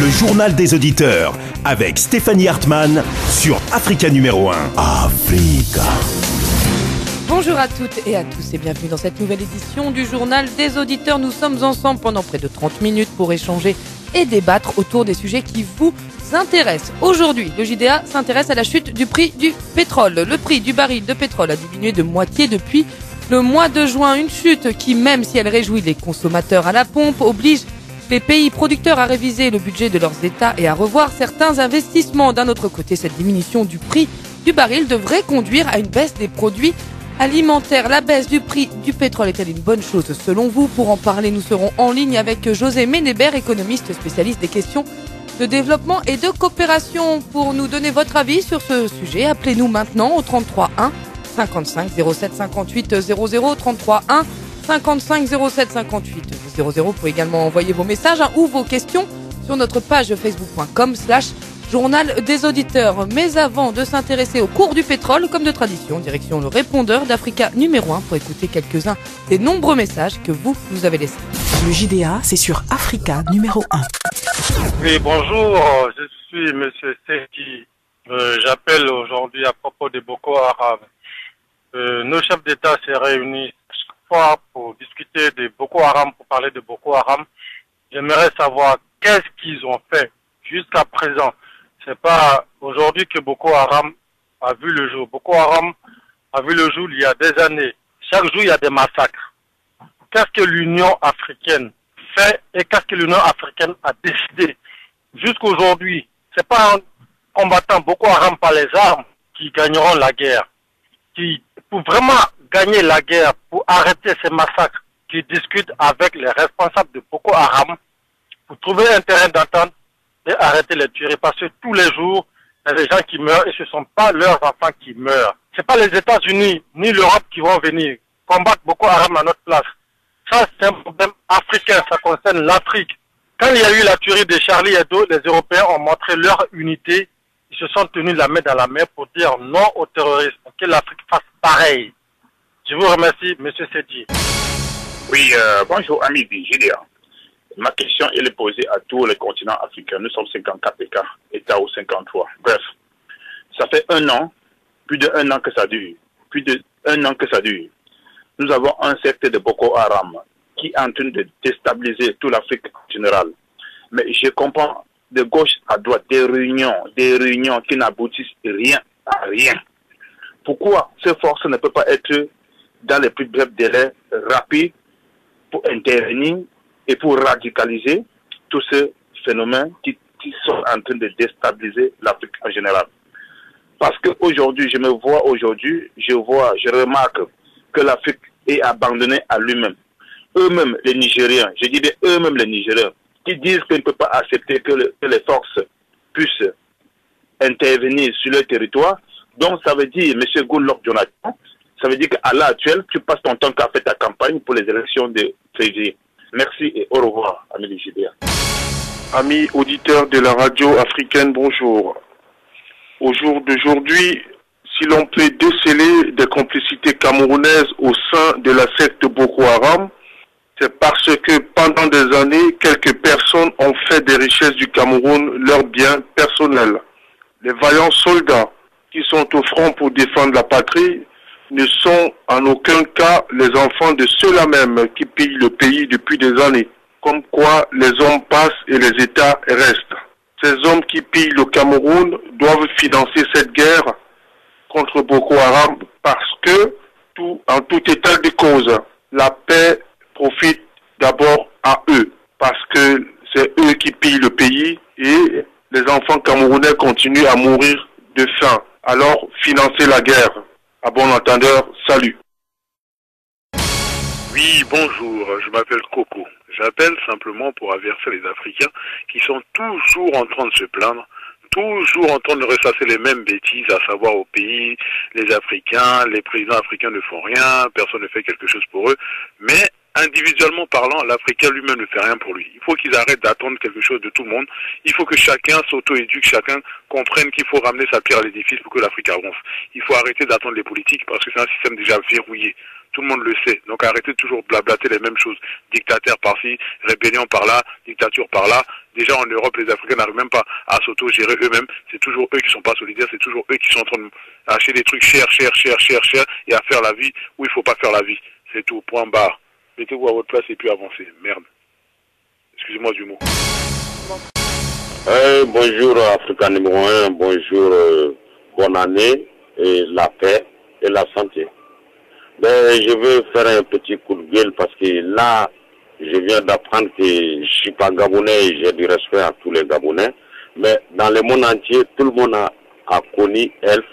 Le journal des auditeurs avec Stéphanie Hartmann sur Africa numéro 1. Africa. Bonjour à toutes et à tous et bienvenue dans cette nouvelle édition du journal des auditeurs. Nous sommes ensemble pendant près de 30 minutes pour échanger et débattre autour des sujets qui vous intéressent. Aujourd'hui, le JDA s'intéresse à la chute du prix du pétrole. Le prix du baril de pétrole a diminué de moitié depuis le mois de juin. Une chute qui, même si elle réjouit les consommateurs à la pompe, oblige les pays producteurs à réviser le budget de leurs États et à revoir certains investissements. D'un autre côté, cette diminution du prix du baril devrait conduire à une baisse des produits alimentaires. La baisse du prix du pétrole est-elle une bonne chose selon vous? Pour en parler, nous serons en ligne avec José Ménébert, économiste spécialiste des questions de développement et de coopération. Pour nous donner votre avis sur ce sujet, appelez-nous maintenant au 33 1 55 07 58 00 33 1 55 07 58 00 pour également envoyer vos messages ou vos questions sur notre page facebook.com/journal des auditeurs. Mais avant de s'intéresser au cours du pétrole, comme de tradition, direction le répondeur d'Africa numéro 1 pour écouter quelques-uns des nombreux messages que vous nous avez laissés. Le JDA, c'est sur Africa numéro 1. Oui, bonjour, je suis Monsieur Seki. J'appelle aujourd'hui à propos de Boko Haram. Nos chefs d'État s'est réunis chaque fois pour discuter de Boko Haram, pour parler de Boko Haram. J'aimerais savoir qu'est-ce qu'ils ont fait jusqu'à présent. C'est pas aujourd'hui que Boko Haram a vu le jour. Boko Haram a vu le jour il y a des années. Chaque jour, il y a des massacres. Qu'est-ce que l'Union africaine fait et qu'est-ce que l'Union africaine a décidé? Jusqu'aujourd'hui, c'est pas en combattant Boko Haram par les armes qui gagneront la guerre. Pour vraiment gagner la guerre, pour arrêter ces massacres, qui discutent avec les responsables de Boko Haram, pour trouver un terrain d'entente et arrêter les tueries. Parce que tous les jours, il y a des gens qui meurent et ce ne sont pas leurs enfants qui meurent. Ce n'est pas les États-Unis ni l'Europe qui vont venir combattre Boko Haram à notre place. Ça, c'est un problème africain, ça concerne l'Afrique. Quand il y a eu la tuerie de Charlie Hebdo, les Européens ont montré leur unité. Ils se sont tenus la main dans la main pour dire non au terrorisme. Que l'Afrique fasse pareil. Je vous remercie, Monsieur Sedi. Oui, bonjour, amis du GDA. Ma question est posée à tous les continents africains. Nous sommes 54 États ou 53. Bref, ça fait un an, plus de un an que ça dure. Nous avons un secteur de Boko Haram qui est en train de déstabiliser toute l'Afrique en général. Mais je comprends de gauche à droite des réunions qui n'aboutissent à rien. Pourquoi ces forces ne peuvent pas être dans les plus brefs délais rapides pour intervenir et pour radicaliser tous ces phénomènes qui sont en train de déstabiliser l'Afrique en général? Parce qu'aujourd'hui, je remarque que l'Afrique est abandonnée à lui-même. Eux-mêmes, les Nigériens, je dis bien eux-mêmes les Nigériens, qui disent qu'ils ne peuvent pas accepter que les forces puissent intervenir sur leur territoire. Donc ça veut dire, M. Goodluck Jonathan, ça veut dire qu'à l'heure actuelle, tu passes ton temps qu'à faire ta campagne pour les élections de février. Merci et au revoir, amis du GDA. Amis auditeurs de la radio africaine, bonjour. Au jour d'aujourd'hui, si l'on peut déceler des complicités camerounaises au sein de la secte Boko Haram, c'est parce que pendant des années, quelques personnes ont fait des richesses du Cameroun leur bien personnel. Les vaillants soldats qui sont au front pour défendre la patrie ne sont en aucun cas les enfants de ceux-là même qui pillent le pays depuis des années. Comme quoi les hommes passent et les États restent. Ces hommes qui pillent le Cameroun doivent financer cette guerre contre Boko Haram parce que, en tout état de cause, la paix profite d'abord à eux. Parce que c'est eux qui pillent le pays et les enfants camerounais continuent à mourir de faim. Alors, financez la guerre. À bon entendeur, salut. Oui, bonjour, je m'appelle Coco. J'appelle simplement pour avertir les Africains qui sont toujours en train de se plaindre, toujours en train de ressasser les mêmes bêtises, à savoir au pays, les Africains, les présidents africains ne font rien, personne ne fait quelque chose pour eux, mais individuellement parlant, l'Africain lui-même ne fait rien pour lui. Il faut qu'ils arrêtent d'attendre quelque chose de tout le monde. Il faut que chacun s'auto-éduque, chacun comprenne qu'il faut ramener sa pierre à l'édifice pour que l'Afrique avance. Il faut arrêter d'attendre les politiques parce que c'est un système déjà verrouillé. Tout le monde le sait. Donc arrêtez de toujours blablater les mêmes choses. Dictateur par-ci, rébellion par-là, dictature par-là. Déjà en Europe, les Africains n'arrivent même pas à s'auto-gérer eux-mêmes. C'est toujours eux qui sont pas solidaires, c'est toujours eux qui sont en train d'acheter des trucs chers et à faire la vie où il faut pas faire la vie. C'est tout, point barre. Mettez-vous à votre place et puis avancez. Merde. Excusez-moi du mot. Bonjour Africa numéro 1, bonjour, bonne année et la paix et la santé. Je veux faire un petit coup de gueule parce que là, je viens d'apprendre que je suis pas gabonais et j'ai du respect à tous les Gabonais. Mais dans le monde entier, tout le monde a connu Elf,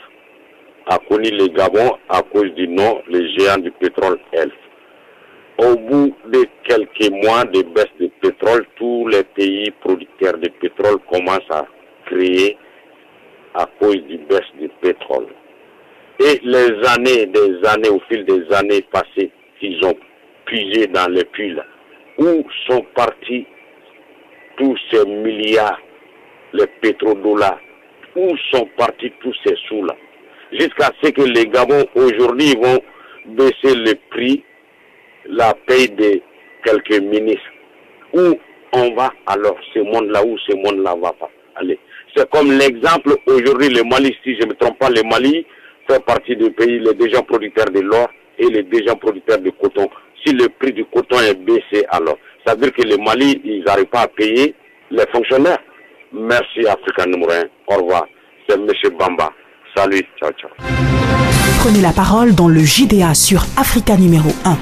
a connu les Gabons à cause du nom, les géants du pétrole Elf. Au bout de quelques mois de baisse de pétrole, tous les pays producteurs de pétrole commencent à créer à cause du baisse du pétrole. Et des années, au fil des années passées, ils ont puisé dans les puits. Où sont partis tous ces milliards, les pétrodollars? Où sont partis tous ces sous-là? Jusqu'à ce que les Gabons, aujourd'hui, vont baisser le prix, la paye de quelques ministres. Où on va alors, ce monde-là, où ce monde-là va pas aller? C'est comme l'exemple, aujourd'hui, le Mali, si je ne me trompe pas, le Mali fait partie des pays, les déjà producteurs de l'or et les déjà producteurs de coton. Si le prix du coton est baissé, alors, ça veut dire que le Mali, ils n'arrivent pas à payer les fonctionnaires. Merci, Africa numéro 1. Au revoir. C'est M. Bamba. Salut, ciao, ciao. Prenez la parole dans le JDA sur Africa numéro 1.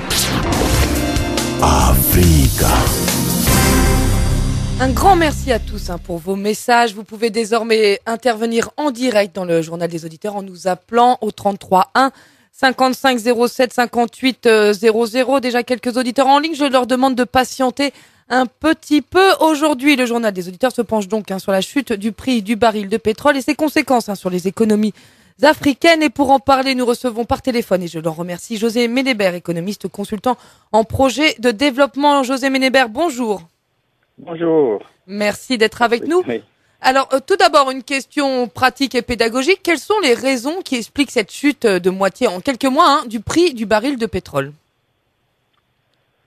Africa. Un grand merci à tous pour vos messages. Vous pouvez désormais intervenir en direct dans le journal des auditeurs en nous appelant au 33 1 55 07 58 00. Déjà quelques auditeurs en ligne. Je leur demande de patienter un petit peu. Aujourd'hui, le journal des auditeurs se penche donc sur la chute du prix du baril de pétrole et ses conséquences sur les économies africaines. Et pour en parler, nous recevons par téléphone, et je leur remercie, José Ménébert, économiste consultant en projet de développement. José Ménébert, bonjour. Bonjour. Merci d'être avec nous. Oui. Alors, tout d'abord, une question pratique et pédagogique. Quelles sont les raisons qui expliquent cette chute de moitié en quelques mois du prix du baril de pétrole?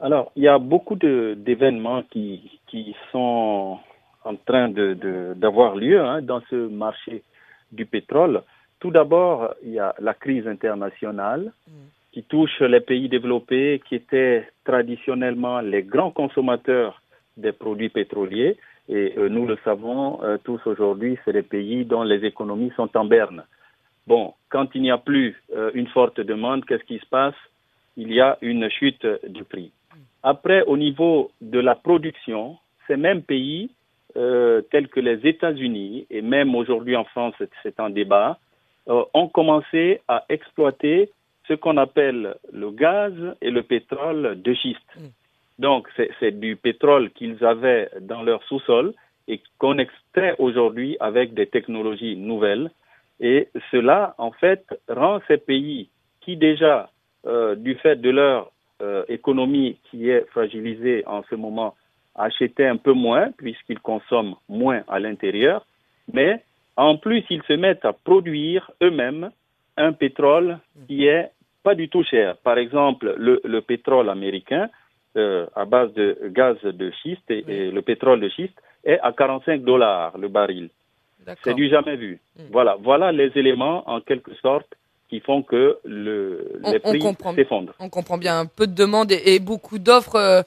Alors, il y a beaucoup d'événements qui sont en train d'avoir lieu dans ce marché du pétrole. Tout d'abord, il y a la crise internationale qui touche les pays développés qui étaient traditionnellement les grands consommateurs des produits pétroliers. Et nous le savons tous aujourd'hui, c'est les pays dont les économies sont en berne. Bon, quand il n'y a plus une forte demande, qu'est-ce qui se passe? Il y a une chute du prix. Après, au niveau de la production, ces mêmes pays, tels que les États-Unis, et même aujourd'hui en France, c'est un débat, ont commencé à exploiter ce qu'on appelle le gaz et le pétrole de schiste. Donc, c'est du pétrole qu'ils avaient dans leur sous-sol et qu'on extrait aujourd'hui avec des technologies nouvelles. Et cela, en fait, rend ces pays qui déjà, du fait de leur économie qui est fragilisée en ce moment, achetaient un peu moins puisqu'ils consomment moins à l'intérieur. Mais en plus, ils se mettent à produire eux-mêmes un pétrole qui est pas du tout cher. Par exemple, le pétrole américain, à base de gaz de schiste et le pétrole de schiste est à $45 le baril. C'est du jamais vu. Voilà les éléments en quelque sorte qui font que les prix s'effondrent. On comprend bien, un peu de demande et beaucoup d'offres.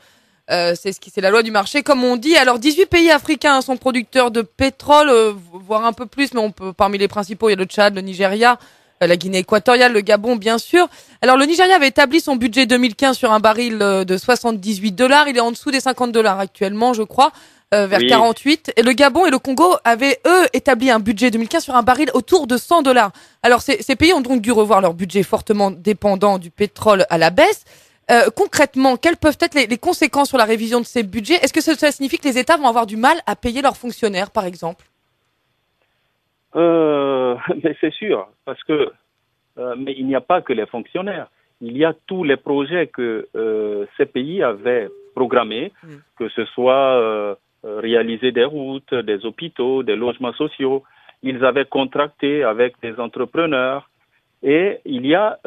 C'est la loi du marché, comme on dit. Alors, 18 pays africains sont producteurs de pétrole, voire un peu plus, mais parmi les principaux, il y a le Tchad, le Nigeria, la Guinée équatoriale, le Gabon, bien sûr. Alors, le Nigeria avait établi son budget 2015 sur un baril de $78. Il est en dessous des $50 actuellement, je crois, vers 48. Et le Gabon et le Congo avaient, eux, établi un budget 2015 sur un baril autour de $100. Alors, ces pays ont donc dû revoir leur budget fortement dépendant du pétrole à la baisse. Concrètement, quelles peuvent être les conséquences sur la révision de ces budgets? Est-ce que ça signifie que les États vont avoir du mal à payer leurs fonctionnaires, par exemple? Mais c'est sûr, parce que mais il n'y a pas que les fonctionnaires. Il y a tous les projets que ces pays avaient programmés, que ce soit réaliser des routes, des hôpitaux, des logements sociaux. Ils avaient contracté avec des entrepreneurs Et il y a,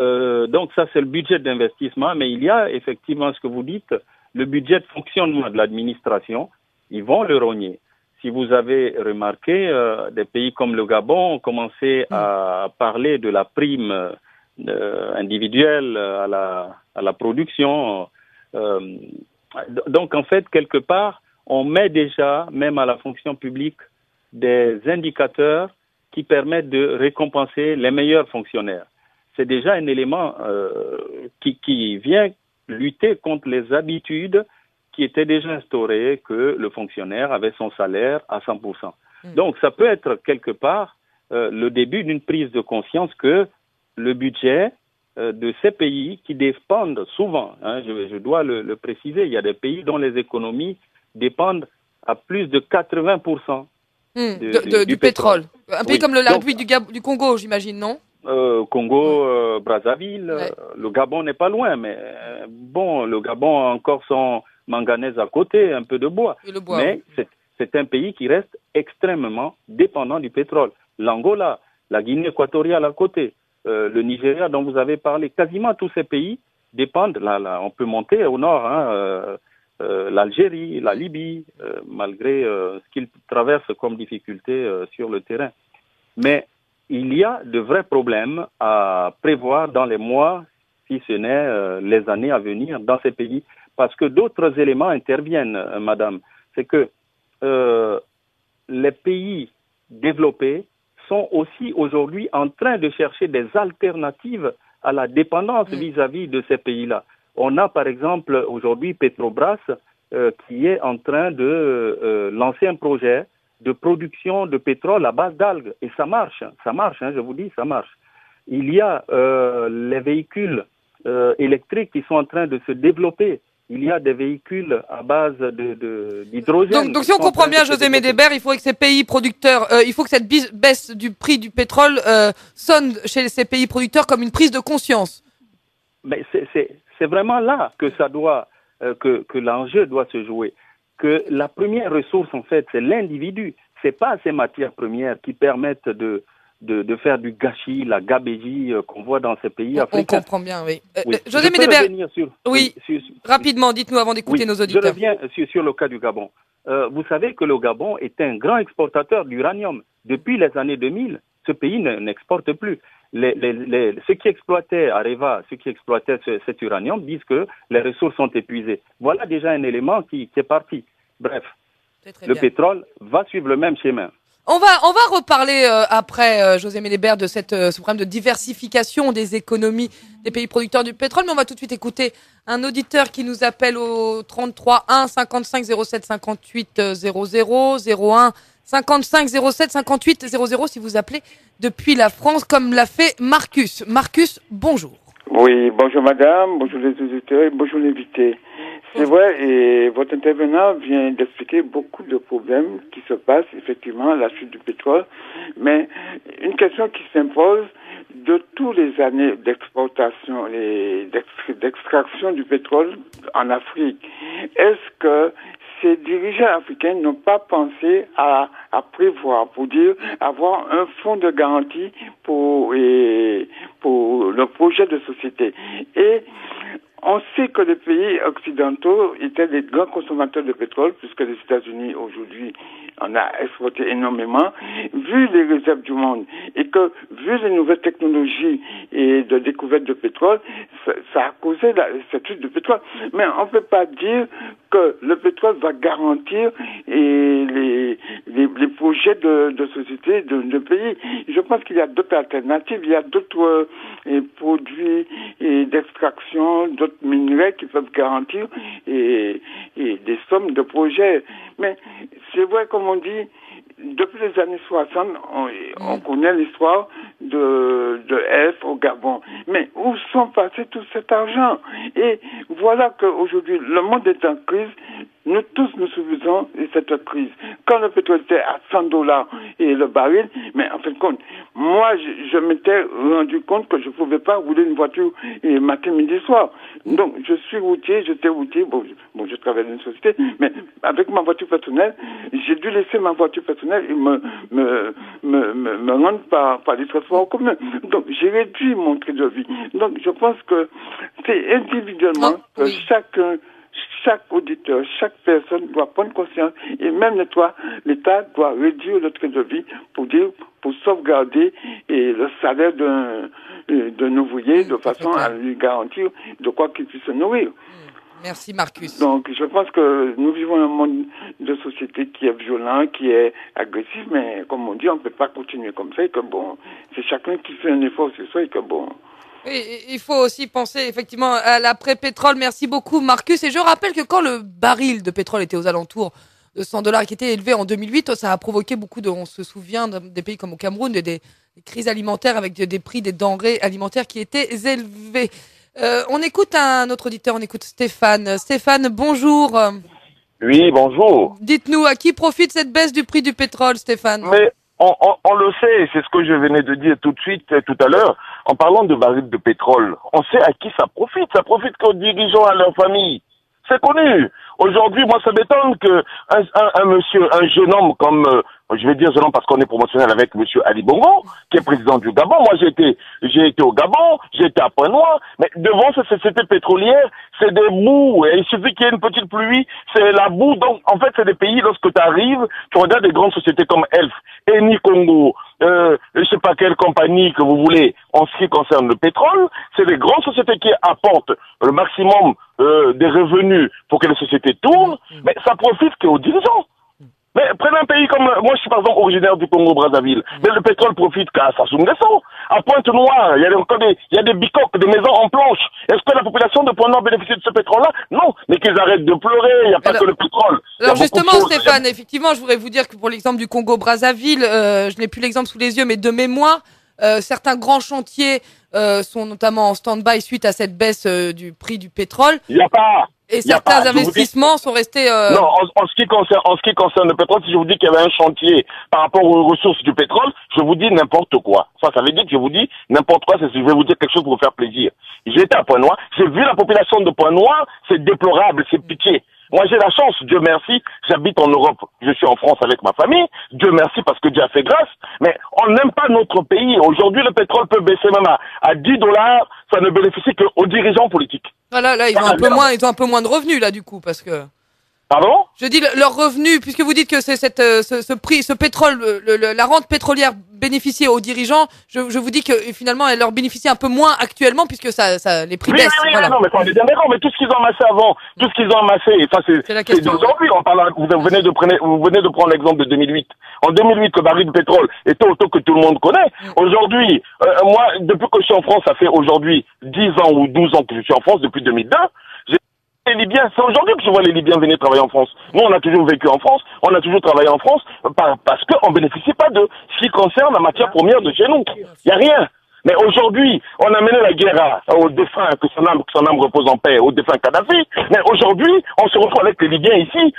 donc ça c'est le budget d'investissement, mais il y a effectivement ce que vous dites, le budget de fonctionnement de l'administration, ils vont le rogner. Si vous avez remarqué, des pays comme le Gabon ont commencé à parler de la prime individuelle à la production. Donc en fait, quelque part, on met déjà, même à la fonction publique, des indicateurs qui permettent de récompenser les meilleurs fonctionnaires. C'est déjà un élément qui vient lutter contre les habitudes qui étaient déjà instaurées, que le fonctionnaire avait son salaire à 100%. Donc ça peut être quelque part le début d'une prise de conscience que le budget de ces pays qui dépendent souvent, je dois le préciser, il y a des pays dont les économies dépendent à plus de 80% du pétrole. Un pays comme la République du Congo, j'imagine, non? Congo, Brazzaville, le Gabon n'est pas loin, mais bon, le Gabon a encore son manganèse à côté, un peu de bois. Mais c'est un pays qui reste extrêmement dépendant du pétrole. L'Angola, la Guinée équatoriale à côté, le Nigeria dont vous avez parlé, quasiment tous ces pays dépendent, là, on peut monter au nord, l'Algérie, la Libye, malgré ce qu'ils traversent comme difficulté sur le terrain. Mais il y a de vrais problèmes à prévoir dans les mois, si ce n'est les années à venir dans ces pays, parce que d'autres éléments interviennent, madame. C'est que les pays développés sont aussi aujourd'hui en train de chercher des alternatives à la dépendance vis-à-vis de ces pays-là. On a par exemple aujourd'hui Petrobras qui est en train de lancer un projet de production de pétrole à base d'algues. Et ça marche, je vous dis, ça marche. Il y a les véhicules électriques qui sont en train de se développer. Il y a des véhicules à base d'hydrogène. Donc si on comprend bien, José Médébert, il faudrait que ces pays producteurs, il faut que cette baisse du prix du pétrole sonne chez ces pays producteurs comme une prise de conscience. Mais c'est vraiment là que ça doit, que l'enjeu doit se jouer. Que la première ressource, en fait, c'est l'individu. C'est pas ces matières premières qui permettent de faire du gâchis, la gabégie qu'on voit dans ces pays africains. On comprend bien, oui. José Médébert, rapidement, dites-nous avant d'écouter nos auditeurs. Je reviens sur le cas du Gabon. Vous savez que le Gabon est un grand exportateur d'uranium. Depuis les années 2000, ce pays n'exporte plus. Ceux qui exploitaient Areva, ceux qui exploitaient cet uranium disent que les ressources sont épuisées. Voilà déjà un élément qui est parti. Bref, le pétrole va suivre le même schéma. On va reparler après, José Médébert, de ce problème de diversification des économies des pays producteurs du pétrole. Mais on va tout de suite écouter un auditeur qui nous appelle au 33 1 55 07 58 00 01 55 07 58 00 si vous appelez depuis la France, comme l'a fait Marcus. Marcus, bonjour. Oui, bonjour madame, bonjour les auditeurs, bonjour l'invité. C'est vrai, et votre intervenant vient d'expliquer beaucoup de problèmes qui se passent effectivement à la suite du pétrole, mais une question qui s'impose de tous les années d'exportation et d'extraction du pétrole en Afrique. Est-ce que ces dirigeants africains n'ont pas pensé à prévoir, pour dire, avoir un fonds de garantie pour le projet de société? Et on sait que les pays occidentaux étaient des grands consommateurs de pétrole, puisque les États-Unis, aujourd'hui, en a exporté énormément, vu les réserves du monde, et que, vu les nouvelles technologies et de découverte de pétrole, ça a causé cette chute de pétrole. Mais on ne peut pas dire que le pétrole va garantir les projets de société de pays. Je pense qu'il y a d'autres alternatives, il y a d'autres produits d'extraction, d'autres minerais qui peuvent garantir et des sommes de projets. Mais c'est vrai, comme on dit, depuis les années 60, on connaît l'histoire de Elf au Gabon. Mais où sont passés tout cet argent? Et voilà qu'aujourd'hui, le monde est en crise. Nous tous nous souvenons de cette crise. Quand le pétrole était à $100 et le baril, mais en fin de compte, moi, je m'étais rendu compte que je ne pouvais pas rouler une voiture matin, midi, soir. Donc, j'étais routier, bon, je travaille dans une société, mais avec ma voiture personnelle, j'ai dû laisser ma voiture personnelle et me me rendre par les transports en commun. Donc, j'ai réduit mon train de vie. Donc, je pense que c'est individuellement que chaque auditeur, chaque personne doit prendre conscience, et même l'État doit réduire le train de vie pour sauvegarder le salaire d'un ouvrier de façon à lui garantir de quoi qu'il puisse se nourrir. Merci Marcus. Donc je pense que nous vivons un monde de société qui est violent, qui est agressif, mais comme on dit, on ne peut pas continuer comme ça, et que bon, c'est chacun qui fait un effort sur soi, et que bon... Il faut aussi penser effectivement à l'après-pétrole. Merci beaucoup Marcus. Et je rappelle que quand le baril de pétrole était aux alentours de $100 qui était élevé en 2008, ça a provoqué on se souvient des pays comme au Cameroun, des crises alimentaires avec des prix des denrées alimentaires qui étaient élevés. On écoute un autre auditeur, on écoute Stéphane. Stéphane, bonjour. Oui, bonjour. Dites-nous, à qui profite cette baisse du prix du pétrole, Stéphane? Mais on le sait, c'est ce que je venais de dire tout de suite, tout à l'heure, en parlant de barils de pétrole. On sait à qui ça profite. Ça profite qu'aux dirigeants, à leur famille. C'est connu. Aujourd'hui, moi, ça m'étonne que un jeune homme comme, je vais dire jeune homme parce qu'on est promotionnel avec monsieur Ali Bongo, qui est président du Gabon. Moi, j'ai été au Gabon, j'ai été à Pointe-Noire, mais devant cette société pétrolière, c'est des boues, et il suffit qu'il y ait une petite pluie, c'est la boue. Donc, en fait, c'est des pays, lorsque tu arrives, tu regardes des grandes sociétés comme Elf, Eni Congo, je sais pas quelle compagnie que vous voulez, en ce qui concerne le pétrole, c'est des grandes sociétés qui apportent le maximum des revenus pour que les sociétés tournent, mais ça profite qu'aux dirigeants. Mais prenez un pays comme... Moi, je suis par exemple originaire du Congo-Brazzaville. Mais le pétrole profite qu'à Sassou Nguesso. À Pointe-Noire, il y a des bicoques, des maisons en planche. Est-ce que la population de Pointe-Noire bénéficie de ce pétrole-là? Non. Mais qu'ils arrêtent de pleurer, il n'y a pas que le pétrole. Alors justement, Stéphane, effectivement, je voudrais vous dire que pour l'exemple du Congo-Brazzaville, je n'ai plus l'exemple sous les yeux, mais de mémoire, certains grands chantiers sont notamment en stand-by suite à cette baisse du prix du pétrole. Il n'y a pas... Et certains investissements sont restés... Non, en ce qui concerne le pétrole, si je vous dis qu'il y avait un chantier par rapport aux ressources du pétrole, je vous dis n'importe quoi. Ça veut dire que je vous dis n'importe quoi, je vais vous dire quelque chose pour vous faire plaisir. J'étais à Pointe-Noire, j'ai vu la population de Pointe-Noire, c'est déplorable, c'est pitié. Moi, j'ai la chance, Dieu merci, j'habite en Europe, je suis en France avec ma famille, Dieu merci parce que Dieu a fait grâce, mais on n'aime pas notre pays. Aujourd'hui, le pétrole peut baisser même à $10, ça ne bénéficie qu'aux dirigeants politiques. Voilà, là, ils ont un peu moins de revenus, là, du coup, parce que... Pardon? Je dis leurs revenus, puisque vous dites que c'est ce pétrole, la rente pétrolière bénéficiée aux dirigeants, je vous dis que finalement elle leur bénéficie un peu moins actuellement puisque les prix baissent. Oui, voilà. Non, mais on est bien d'accord, mais tout ce qu'ils ont amassé avant, tout ce qu'ils ont amassé, ça c'est d'aujourd'hui. Vous venez de prendre l'exemple de 2008. En 2008, le baril de pétrole était au taux que tout le monde connaît. Aujourd'hui, moi, depuis que je suis en France, ça fait aujourd'hui 10 ans ou 12 ans que je suis en France, depuis 2002. Les Libyens, c'est aujourd'hui que je vois les Libyens venir travailler en France. Nous, on a toujours vécu en France, on a toujours travaillé en France, parce qu'on bénéficie pas de ce qui concerne la matière première de chez nous. Il n'y a rien. Mais aujourd'hui, on a mené la guerre aux défunts, que son âme repose en paix, aux défunts Kadhafi. Mais aujourd'hui, on se retrouve avec les Libyens ici,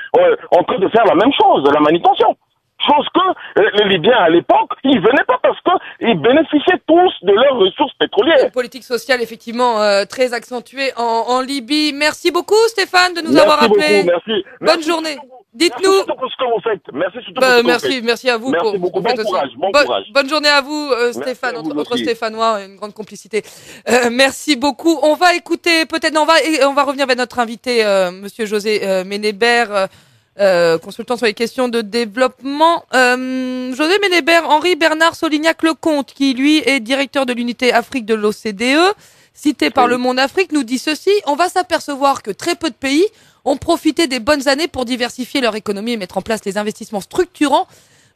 en train de faire la même chose, la manutention. Chose que les Libyens à l'époque, ils venaient pas parce qu'ils bénéficiaient tous de leurs ressources pétrolières. Une politique sociale effectivement très accentuée en Libye. Merci beaucoup Stéphane de nous avoir appelé. Merci. Bonne journée. Dites-nous. Merci surtout pour ce que vous faites. Merci surtout pour ce que vous faites. Merci à vous. Merci beaucoup. Bon courage. Bonne journée à vous Stéphane, entre Stéphanois, une grande complicité. Merci beaucoup. On va écouter peut-être on va revenir vers notre invité monsieur José Ménébert. Consultant sur les questions de développement. José Ménébert, Henri Bernard Solignac-Lecomte, qui lui est directeur de l'unité Afrique de l'OCDE, cité par Le Monde Afrique, nous dit ceci: on va s'apercevoir que très peu de pays ont profité des bonnes années pour diversifier leur économie et mettre en place les investissements structurants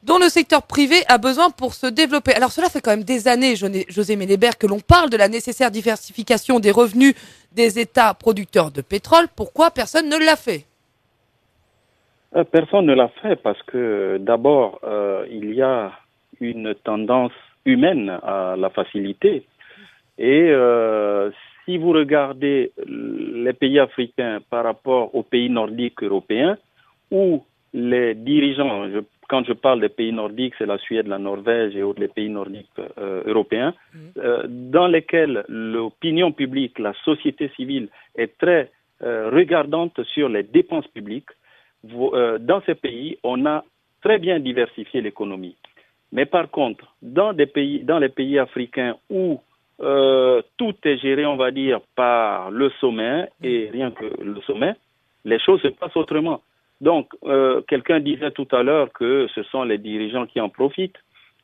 dont le secteur privé a besoin pour se développer. Alors cela fait quand même des années, José Ménébert, que l'on parle de la nécessaire diversification des revenus des États producteurs de pétrole. Pourquoi personne ne l'a fait? Personne ne l'a fait parce que d'abord, il y a une tendance humaine à la facilité. Et si vous regardez les pays africains par rapport aux pays nordiques européens, où les dirigeants, quand je parle des pays nordiques, c'est la Suède, la Norvège et autres les pays nordiques européens, dans lesquels l'opinion publique, la société civile est très regardante sur les dépenses publiques. Dans ces pays, on a très bien diversifié l'économie. Mais par contre, dans les pays africains où tout est géré, on va dire, par le sommet et rien que le sommet, les choses se passent autrement. Donc, quelqu'un disait tout à l'heure que ce sont les dirigeants qui en profitent.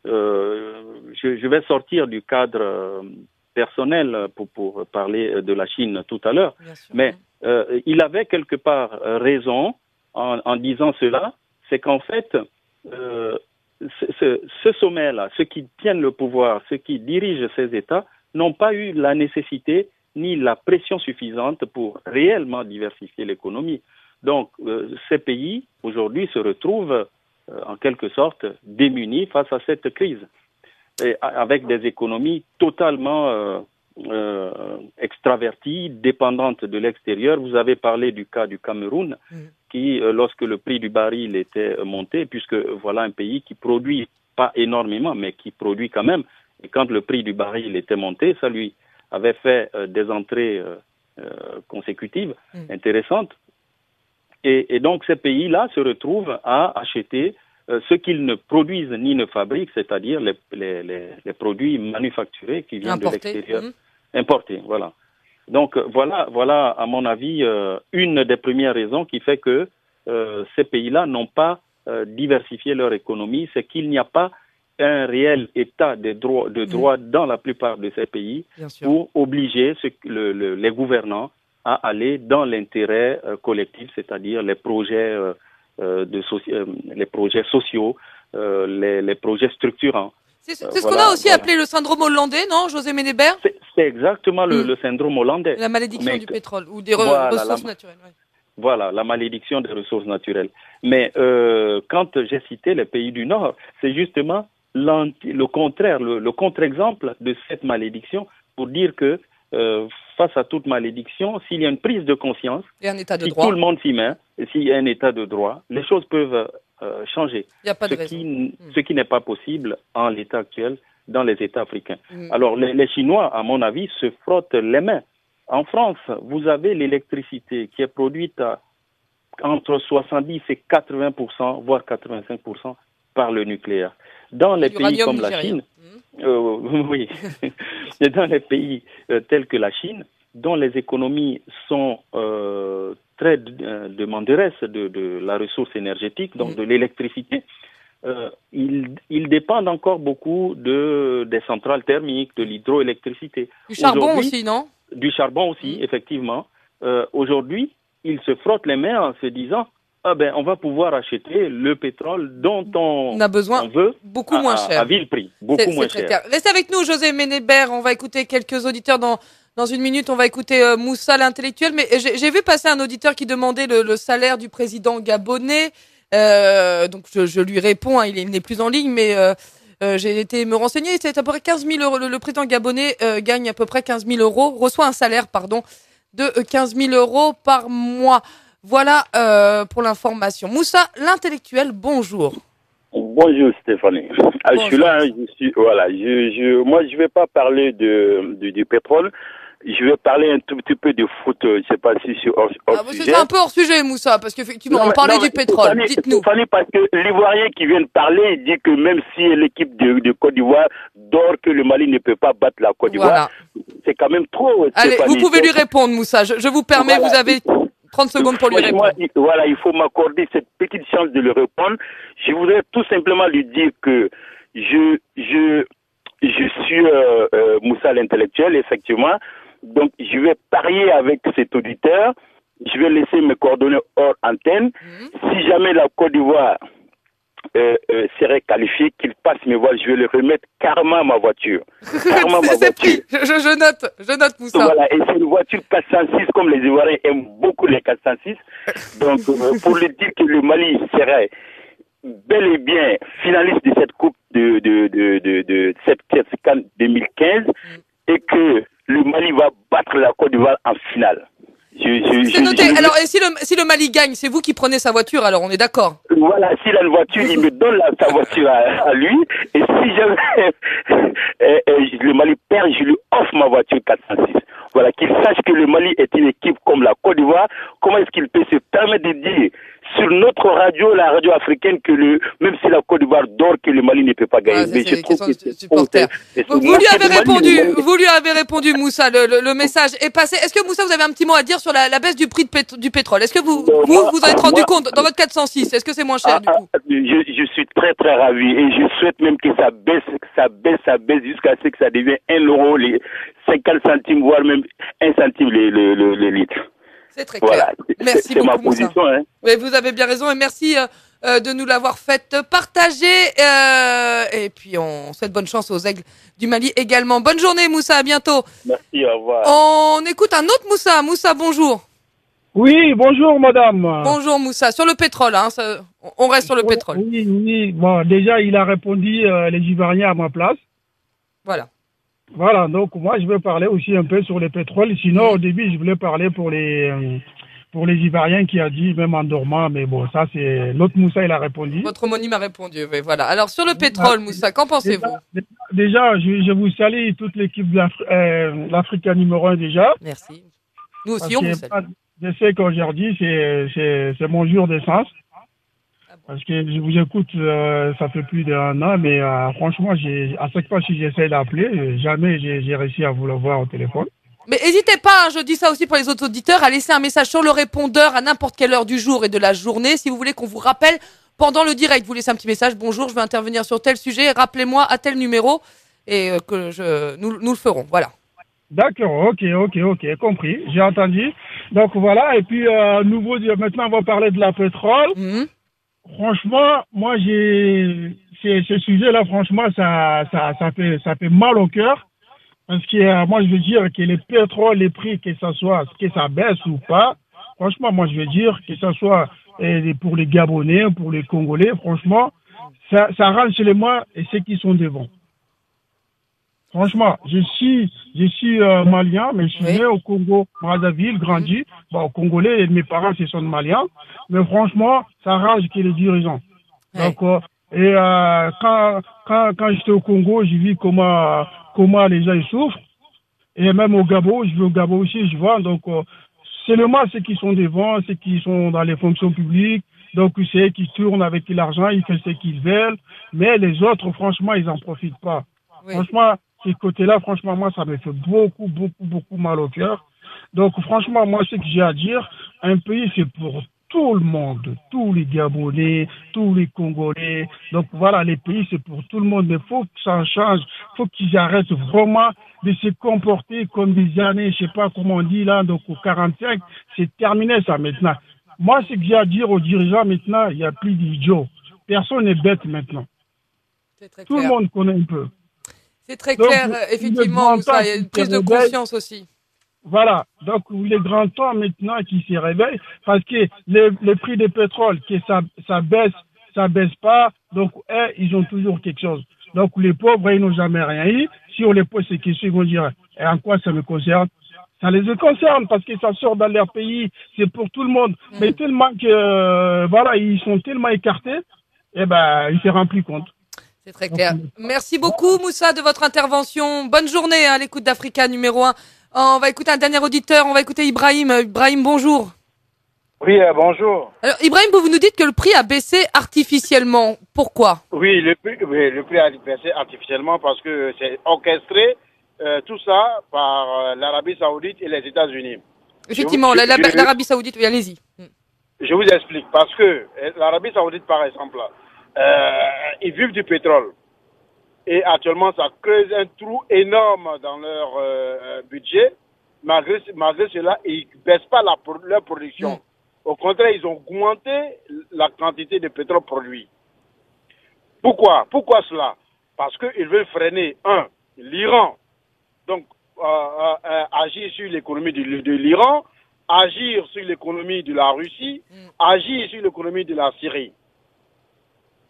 Je vais sortir du cadre personnel pour parler de la Chine tout à l'heure. Mais il avait quelque part raison en disant cela, c'est qu'en fait, ce sommet-là, ceux qui tiennent le pouvoir, ceux qui dirigent ces États, n'ont pas eu la nécessité ni la pression suffisante pour réellement diversifier l'économie. Donc, ces pays, aujourd'hui, se retrouvent en quelque sorte démunis face à cette crise, et avec des économies totalement extraverties, dépendantes de l'extérieur. Vous avez parlé du cas du Cameroun, qui, lorsque le prix du baril était monté, puisque voilà un pays qui produit pas énormément, mais qui produit quand même, et quand le prix du baril était monté, ça lui avait fait des entrées consécutives intéressantes. Et donc ces pays-là se retrouvent à acheter ce qu'ils ne produisent ni ne fabriquent, c'est-à-dire les produits manufacturés qui viennent de l'extérieur, importés. Voilà. Donc voilà à mon avis une des premières raisons qui fait que ces pays-là n'ont pas diversifié leur économie, c'est qu'il n'y a pas un réel état de droit dans la plupart de ces pays pour obliger les gouvernants à aller dans l'intérêt collectif, c'est-à-dire les projets les projets sociaux, les projets structurants. C'est ce qu'on a aussi appelé le syndrome hollandais, non, José Ménébert? C'est exactement le syndrome hollandais. La malédiction du pétrole ou des ressources naturelles. Oui. Voilà, la malédiction des ressources naturelles. Mais quand j'ai cité les pays du Nord, c'est justement le contraire, le contre-exemple de cette malédiction pour dire que face à toute malédiction, s'il y a une prise de conscience, et un état de si droit, tout le monde s'y met, et s'il y a un état de droit, les choses peuvent changer. Il n'y a pas de raison. Ce qui n'est pas possible en l'état actuel dans les États africains. Alors les Chinois, à mon avis, se frottent les mains. En France, vous avez l'électricité qui est produite entre 70 et 80%, voire 85% par le nucléaire. Dans les pays comme la Chine, oui, dans les pays tels que la Chine, dont les économies sont très demanderesses de la ressource énergétique, donc de l'électricité, ils dépendent encore beaucoup des centrales thermiques, de l'hydroélectricité. Du charbon aussi, non? Du charbon aussi, effectivement. Aujourd'hui, ils se frottent les mains en se disant on va pouvoir acheter le pétrole dont on a besoin, on veut beaucoup moins cher. À vil prix, beaucoup moins cher. Restez avec nous, José Ménébert. On va écouter quelques auditeurs dans une minute. On va écouter Moussa, l'intellectuel. Mais j'ai vu passer un auditeur qui demandait le salaire du président gabonais. Donc je lui réponds, il n'est plus en ligne, mais j'ai été me renseigner. C'est à peu près 15 000 euros. Le président gabonais gagne à peu près 15 000 euros, reçoit un salaire, de 15 000 euros par mois. Voilà pour l'information. Moussa, l'intellectuel, bonjour. Bonjour Stéphanie. Je suis là, moi je vais pas parler du pétrole, je vais parler un tout petit peu de foot, je sais pas si c'est hors sujet. C'est un peu hors sujet Moussa, parce qu'effectivement on parlait du pétrole, dites-nous. Stéphanie, parce que l'Ivoirien qui vient de parler, il dit que même si l'équipe de Côte d'Ivoire dort, que le Mali ne peut pas battre la Côte d'Ivoire, c'est quand même trop Stéphanie. Allez, vous pouvez lui répondre Moussa, je vous permets, vous avez 30 secondes pour lui répondre. Voilà, il faut m'accorder cette petite chance de lui répondre. Je voudrais tout simplement lui dire que je suis Moussa l'intellectuel, effectivement. Donc, je vais parier avec cet auditeur. Je vais laisser mes coordonnées hors antenne. Si jamais la Côte d'Ivoire serait qualifiée, qu'il passe me voir, je vais le remettre carrément ma voiture. Carrément ma voiture. Je note Moussa. Voilà, et c'est une voiture 406, comme les Ivoiriens aiment beaucoup les 406. Donc, pour lui dire que le Mali serait bel et bien finaliste de cette coupe de cette CAN 2015 et que le Mali va battre la Côte d'Ivoire en finale. C'est noté. Alors, et si le Mali gagne, c'est vous qui prenez sa voiture, alors on est d'accord? Voilà, s'il a une voiture, il me donne sa voiture à lui. Et si jamais le Mali perd, je lui offre ma voiture 406. Voilà, qu'il sache que le Mali est une équipe comme la Côte d'Ivoire. Comment est-ce qu'il peut se permettre de dire sur notre radio, la radio africaine, même si la Côte d'Ivoire dort, que le Mali ne peut pas gagner. Mais je trouve que c'est supporter. Vous lui avez répondu, Moussa, le message est passé. Est-ce que Moussa, vous avez un petit mot à dire sur la baisse du prix du pétrole? Est-ce que vous en êtes rendu compte dans votre 406? Est-ce que c'est moins cher du coup? Je suis très très ravi et je souhaite même que ça baisse jusqu'à ce que ça devienne 1 euro, les 50 centimes, voire même 1 centime le litre. C'est très clair. Voilà. Merci beaucoup, ma position. Hein. Mais vous avez bien raison et merci de nous l'avoir fait partager. Et puis on souhaite bonne chance aux Aigles du Mali également. Bonne journée Moussa, à bientôt. Merci, au revoir. On écoute un autre Moussa. Moussa, bonjour. Oui, bonjour madame. Bonjour Moussa. Sur le pétrole, hein, on reste sur le pétrole. Oui. Bon, déjà il a répondu les Ivoiriens à ma place. Voilà, donc moi je vais parler aussi un peu sur le pétrole. Sinon au début je voulais parler pour les Ivoiriens qui a dit même en dormant, mais bon ça c'est l'autre Moussa il a répondu. Votre homonyme a répondu, oui, voilà. Alors sur le pétrole Moussa, qu'en pensez-vous? Déjà je vous salue toute l'équipe de l'Africa numéro 1 déjà. Merci. Nous aussi on vous salue. Je sais qu'aujourd'hui c'est mon jour d'essence. Parce que je vous écoute, ça fait plus d'1 an, mais franchement, à chaque fois que j'essaie d'appeler, jamais j'ai réussi à vous le voir au téléphone. Mais n'hésitez pas, je dis ça aussi pour les autres auditeurs, à laisser un message sur le répondeur à n'importe quelle heure du jour et de la journée. Si vous voulez qu'on vous rappelle pendant le direct, vous laissez un petit message. Bonjour, je vais intervenir sur tel sujet, rappelez-moi à tel numéro et nous le ferons. Voilà. D'accord, ok, compris, j'ai entendu. Donc voilà, et puis maintenant on va parler de la pétrole. Franchement, moi ce sujet-là, franchement, ça fait mal au cœur. Parce que moi je veux dire que les pétroles, les prix, que ça baisse ou pas, franchement, moi je veux dire que ça soit pour les Gabonais, pour les Congolais, franchement, ça rentre chez les mains et ceux qui sont devant. Franchement, je suis malien, mais je suis né au Congo, Brazzaville, grandi. Bon, Congolais, mes parents, ce sont maliens. Mais franchement, ça rage que les dirigeants. Donc, quand j'étais au Congo, j'ai vu comment les gens ils souffrent. Et même au Gabon, je vais au Gabon aussi, je vois. Donc, seulement ceux qui sont devant, ceux qui sont dans les fonctions publiques, donc c'est eux qui tournent avec l'argent, ils font ce qu'ils veulent. Mais les autres, franchement, ils en profitent pas. Franchement, ce côté-là, franchement, moi, ça me fait beaucoup mal au cœur. Donc, franchement, moi, ce que j'ai à dire, un pays, c'est pour tout le monde, tous les Gabonais, tous les Congolais. Donc, voilà, les pays, c'est pour tout le monde. Mais il faut que ça change. Il faut qu'ils arrêtent vraiment de se comporter comme des années, je sais pas comment on dit là, donc au 45, c'est terminé ça maintenant. Moi, ce que j'ai à dire aux dirigeants maintenant, il n'y a plus d'idiots. Personne n'est bête maintenant. Tout le monde connaît un peu. C'est très clair, effectivement, Moussa, il y a une prise de conscience aussi. Voilà, donc il est grand temps maintenant qu'ils se réveillent, parce que les prix des pétroles, que ça baisse pas, donc ils ont toujours quelque chose. Donc les pauvres, ils n'ont jamais rien eu. Si on les pose ces questions, ils vont dire, et en quoi ça me concerne? Ça les concerne, parce que ça sort dans leur pays, c'est pour tout le monde. Mais tellement que, voilà, ils sont tellement écartés, ils ne se rendent plus compte. C'est très clair. Merci beaucoup, Moussa, de votre intervention. Bonne journée à l'écoute d'Africa numéro 1. On va écouter un dernier auditeur. On va écouter Ibrahim. Ibrahim, bonjour. Oui, bonjour. Alors, Ibrahim, vous nous dites que le prix a baissé artificiellement. Pourquoi? Oui, le prix a baissé artificiellement parce que c'est orchestré, tout ça, par l'Arabie Saoudite et les États-Unis. Effectivement, l'Arabie Saoudite, oui, allez-y. Je vous explique. Parce que l'Arabie Saoudite, par exemple, ils vivent du pétrole. Et actuellement, ça creuse un trou énorme dans leur budget. Malgré cela, ils ne baissent pas leur production. Au contraire, ils ont augmenté la quantité de pétrole produit. Pourquoi cela? Parce qu'ils veulent freiner, l'Iran. Donc, agir sur l'économie de l'Iran, agir sur l'économie de la Russie, agir sur l'économie de la Syrie.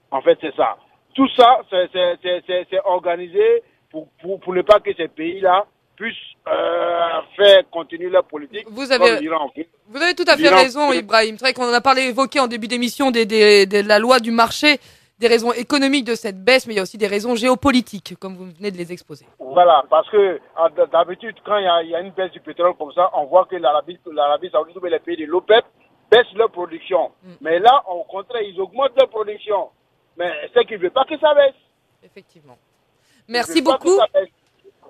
En fait, c'est ça. Tout ça, c'est organisé pour ne pas que ces pays-là puissent faire continuer leur politique. Vous avez tout à fait raison, Ibrahim. C'est vrai qu'on en a évoqué en début d'émission de la loi du marché, des raisons économiques de cette baisse, mais il y a aussi des raisons géopolitiques, comme vous venez de les exposer. Voilà, parce que d'habitude, quand il y a une baisse du pétrole comme ça, on voit que l'Arabie Saoudite ou les pays de l'OPEP baissent leur production. Mais là, au contraire, ils augmentent leur production. Mais c'est qu'ils ne veulent pas que ça baisse. Effectivement. Merci beaucoup.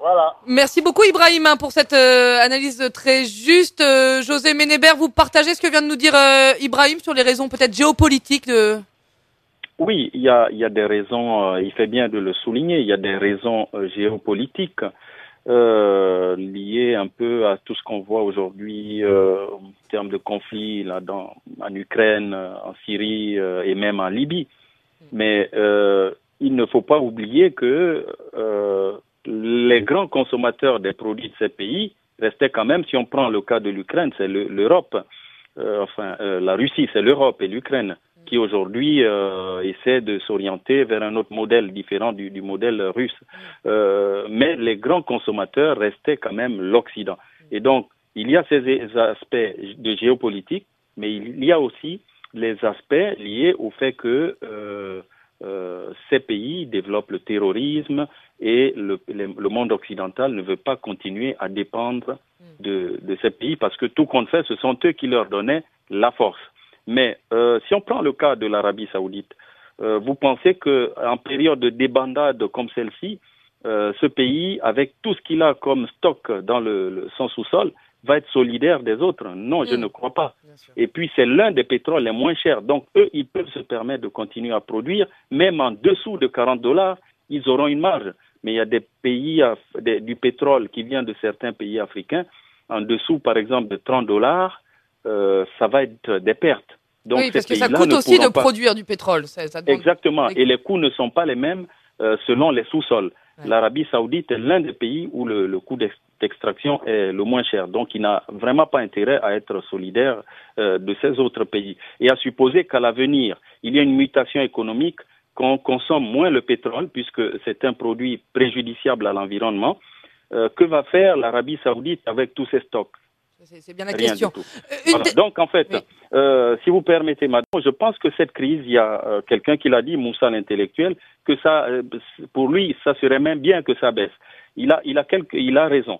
Voilà. Merci beaucoup Ibrahim pour cette analyse très juste. José Ménébert, vous partagez ce que vient de nous dire Ibrahim sur les raisons peut-être géopolitiques de... Oui, il y a des raisons, il fait bien de le souligner, il y a des raisons géopolitiques liées un peu à tout ce qu'on voit aujourd'hui en termes de conflits là, en Ukraine, en Syrie et même en Libye. Mais il ne faut pas oublier que les grands consommateurs des produits de ces pays restaient quand même, si on prend le cas de l'Ukraine, c'est l'Europe, la Russie, c'est l'Europe et l'Ukraine qui aujourd'hui essaient de s'orienter vers un autre modèle différent du modèle russe. Mais les grands consommateurs restaient quand même l'Occident. Et donc, il y a ces aspects de géopolitique, mais il y a aussi les aspects liés au fait que ces pays développent le terrorisme et le monde occidental ne veut pas continuer à dépendre de ces pays parce que tout compte fait, ce sont eux qui leur donnaient la force. Mais si on prend le cas de l'Arabie Saoudite, vous pensez qu'en période de débandade comme celle-ci, ce pays, avec tout ce qu'il a comme stock dans son sous-sol, va être solidaire des autres? Non, je ne crois pas. Et puis, c'est l'un des pétroles les moins chers. Donc, eux, ils peuvent se permettre de continuer à produire. Même en dessous de $40, ils auront une marge. Mais il y a des pays, du pétrole qui vient de certains pays africains, en dessous, par exemple, de $30, ça va être des pertes. Donc, oui, parce que ça coûte aussi de produire du pétrole. Ça Exactement. Et les coûts ne sont pas les mêmes selon les sous-sols. Ouais. L'Arabie Saoudite est l'un des pays où le coût d'extraction est le moins cher. Donc, il n'a vraiment pas intérêt à être solidaire de ces autres pays. Et à supposer qu'à l'avenir, il y a une mutation économique, qu'on consomme moins le pétrole, puisque c'est un produit préjudiciable à l'environnement. Que va faire l'Arabie Saoudite avec tous ces stocks? C'est bien la question. Voilà. Donc, en fait, si vous permettez, madame, je pense que cette crise, il y a quelqu'un qui l'a dit, Moussa l'intellectuel, que ça, pour lui, ça serait même bien que ça baisse. Il a raison.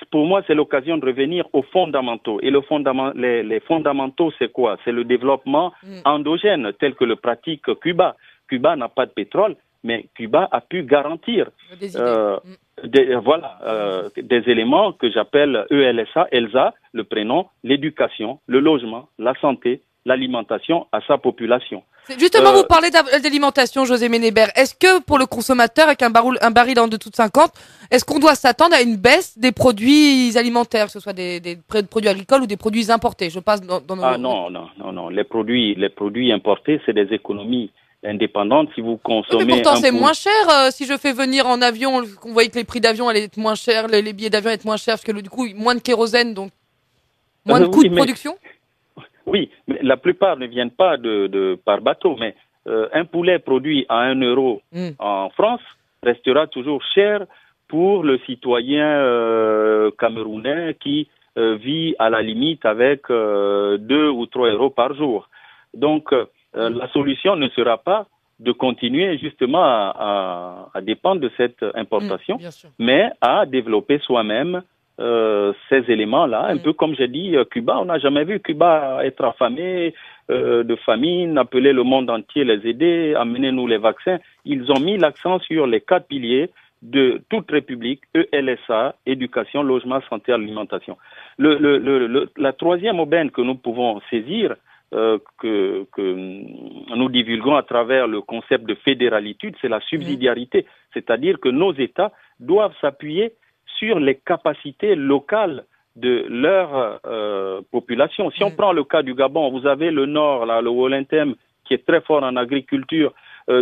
Pour moi, c'est l'occasion de revenir aux fondamentaux. Et les fondamentaux, c'est quoi? C'est le développement endogène, tel que le pratique Cuba. Cuba n'a pas de pétrole, mais Cuba a pu garantir des éléments que j'appelle ELSA, le prénom, l'éducation, le logement, la santé, l'alimentation à sa population. Justement, vous parlez d'alimentation, José Ménébert. Est-ce que pour le consommateur, avec un baril en dessous de 50, est-ce qu'on doit s'attendre à une baisse des produits alimentaires, que ce soit des produits agricoles ou des produits importés? Je passe dans nos... Ah non. Les produits importés, c'est des économies indépendante. Si vous consommez... Mais pourtant, c'est moins cher. Si je fais venir en avion, vous voyez que les prix d'avion allaient être moins chers, les billets d'avion allaient être moins chers, parce que du coup, moins de kérosène, donc moins de coûts de production. Oui, mais la plupart ne viennent pas par bateau, mais un poulet produit à 1 euro en France restera toujours cher pour le citoyen camerounais qui vit à la limite avec 2 ou 3 euros par jour. Donc, la solution ne sera pas de continuer justement à dépendre de cette importation, mais à développer soi-même ces éléments-là. Un peu comme j'ai dit, Cuba, on n'a jamais vu Cuba être affamé de famine, appeler le monde entier, les aider, amenez-nous les vaccins. Ils ont mis l'accent sur les 4 piliers de toute république, ELSA, éducation, logement, santé, alimentation. La troisième aubaine que nous pouvons saisir, que nous divulguons à travers le concept de fédéralitude, c'est la subsidiarité. C'est-à-dire que nos États doivent s'appuyer sur les capacités locales de leur population. Si on prend le cas du Gabon, vous avez le nord, là, le Wollentem, qui est très fort en agriculture.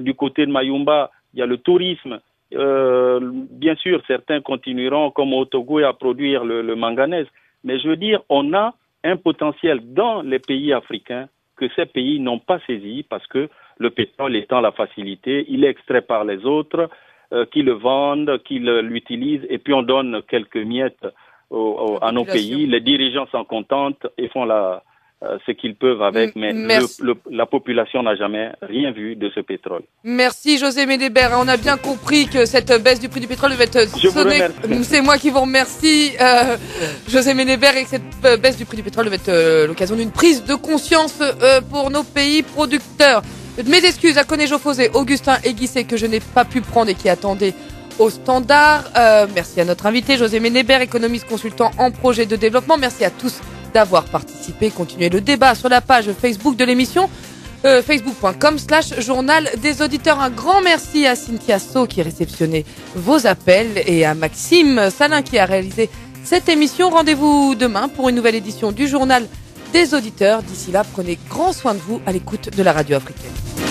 Du côté de Mayumba, il y a le tourisme. Bien sûr, certains continueront, comme au Togo, à produire le manganèse. Mais je veux dire, on a un potentiel dans les pays africains que ces pays n'ont pas saisi parce que le pétrole étant la facilité, il est extrait par les autres, qui le vendent, qui l'utilisent, et puis on donne quelques miettes à nos pays. Les dirigeants s'en contentent et font ce qu'ils peuvent avec, mais la population n'a jamais rien vu de ce pétrole. Merci José Médébert. On a bien compris que cette baisse du prix du pétrole devait être sonnée. C'est moi qui vous remercie, José Médébert, et que cette baisse du prix du pétrole devait être l'occasion d'une prise de conscience pour nos pays producteurs. Mes excuses à Koné Jofosé, Augustin Aiguissé, que je n'ai pas pu prendre et qui attendait au standard. Merci à notre invité, José Médébert, économiste consultant en projet de développement. Merci à tous d'avoir participé. Continuez le débat sur la page Facebook de l'émission, facebook.com/journal des auditeurs. Un grand merci à Cynthia So qui réceptionnait vos appels et à Maxime Salin qui a réalisé cette émission. Rendez-vous demain pour une nouvelle édition du journal des auditeurs. D'ici là, prenez grand soin de vous à l'écoute de la radio africaine.